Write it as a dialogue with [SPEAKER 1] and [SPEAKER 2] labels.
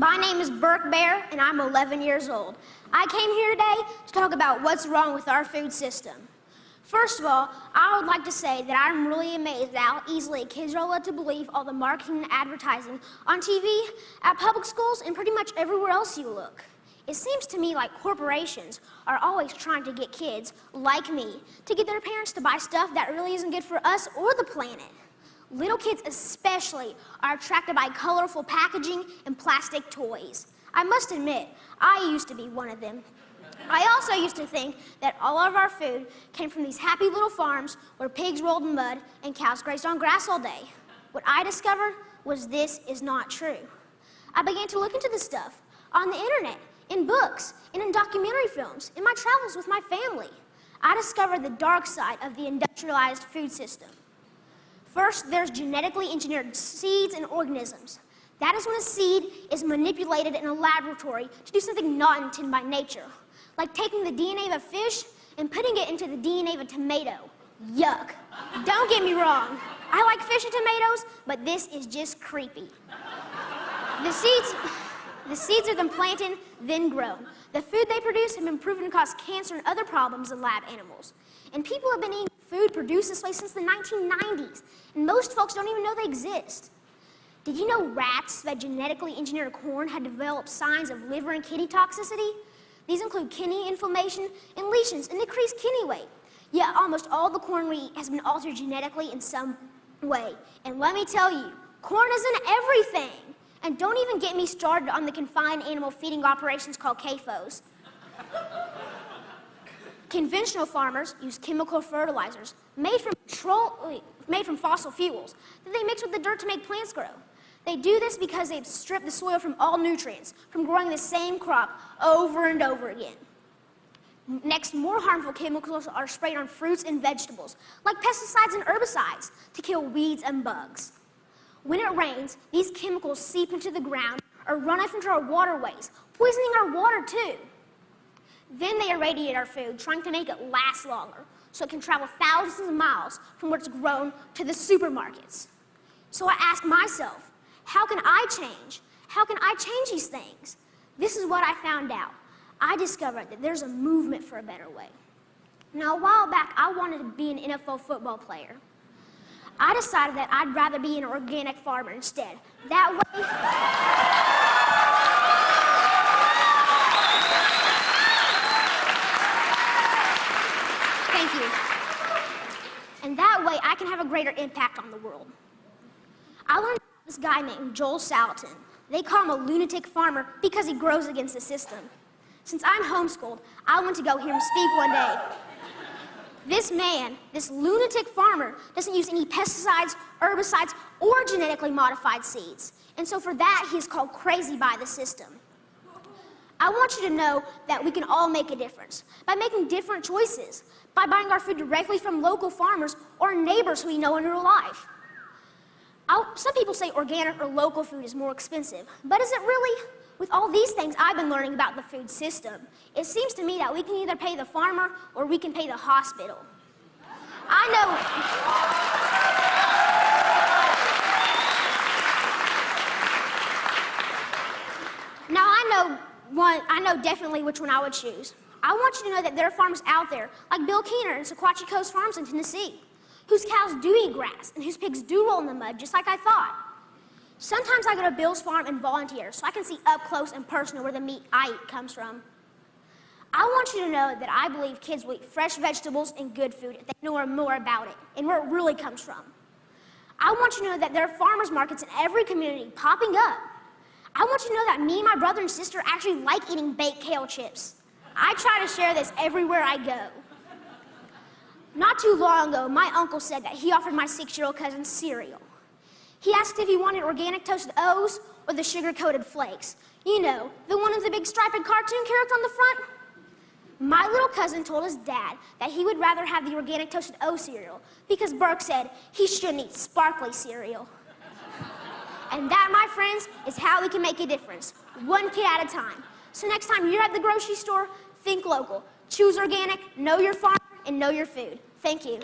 [SPEAKER 1] My name is Birke Baehr, and I'm 11 years old. I came here today to talk about what's wrong with our food system. First of all, I would like to say that I'm really amazed at how easily kids are led to believe all the marketing and advertising on TV, at public schools, and pretty much everywhere else you look. It seems to me like corporations are always trying to get kids, like me, to get their parents to buy stuff that really isn't good for us or the planet. Little kids especially are attracted by colorful packaging and plastic toys. I must admit, I used to be one of them. I also used to think that all of our food came from these happy little farms where pigs rolled in mud and cows grazed on grass all day. What I discovered was this is not true. I began to look into this stuff on the internet, in books, and in documentary films, in my travels with my family. I discovered the dark side of the industrialized food system. First, there's genetically engineered seeds and organisms. That is when a seed is manipulated in a laboratory to do something not intended by nature, like taking the DNA of a fish and putting it into the DNA of a tomato. Yuck. Don't get me wrong. I like fish and tomatoes, but this is just creepy. The seeds are then planted, then grown. The food they produce have been proven to cause cancer and other problems in lab animals. And people have been eating food produced this way since the 1990s, and most folks don't even know they exist. Did you know rats that genetically engineered corn had developed signs of liver and kidney toxicity? These include kidney inflammation and lesions and decreased kidney weight. Yet almost all the corn we eat has been altered genetically in some way. And let me tell you, corn isn't everything. And don't even get me started on the confined animal feeding operations called CAFOs. Conventional farmers use chemical fertilizers made from fossil fuels that they mix with the dirt to make plants grow. They do this because they've stripped the soil from all nutrients from growing the same crop over and over again. Next, more harmful chemicals are sprayed on fruits and vegetables, like pesticides and herbicides, to kill weeds and bugs. When it rains, these chemicals seep into the ground or run off into our waterways, poisoning our water too. Then they irradiate our food, trying to make it last longer, so it can travel thousands of miles from where it's grown to the supermarkets. So I ask myself, how can I change? How can I change these things? This is what I found out. I discovered that there's a movement for a better way. Now, a while back, I wanted to be an NFL football player. I decided that I'd rather be an organic farmer instead. That way, thank you. And that way, I can have a greater impact on the world. I learned about this guy named Joel Salatin. They call him a lunatic farmer because he grows against the system. Since I'm homeschooled, I went to go hear him speak one day. This man, this lunatic farmer, doesn't use any pesticides, herbicides, or genetically modified seeds. And so for that, he's called crazy by the system. I want you to know that we can all make a difference by making different choices, by buying our food directly from local farmers or neighbors who we know in real life. Some people say organic or local food is more expensive, but is it really? With all these things I've been learning about the food system, it seems to me that we can either pay the farmer or we can pay the hospital. I know definitely which one I would choose. I want you to know that there are farmers out there, like Bill Keener and Sequatchie Coast Farms in Tennessee, whose cows do eat grass and whose pigs do roll in the mud, just like I thought. Sometimes I go to Bill's farm and volunteer so I can see up close and personal where the meat I eat comes from. I want you to know that I believe kids will eat fresh vegetables and good food if they know more about it and where it really comes from. I want you to know that there are farmers markets in every community popping up. I want you to know that me and my brother and sister actually like eating baked kale chips. I try to share this everywhere I go. Not too long ago, my uncle said that he offered my 6-year-old cousin cereal. He asked if he wanted organic toasted O's or the sugar-coated flakes. You know, the one with the big striped cartoon character on the front. My little cousin told his dad that he would rather have the organic toasted O cereal because Birke said he shouldn't eat sparkly cereal. And that, my friends, is how we can make a difference, one kid at a time. So next time you're at the grocery store, think local. Choose organic, know your farmer, and know your food. Thank you.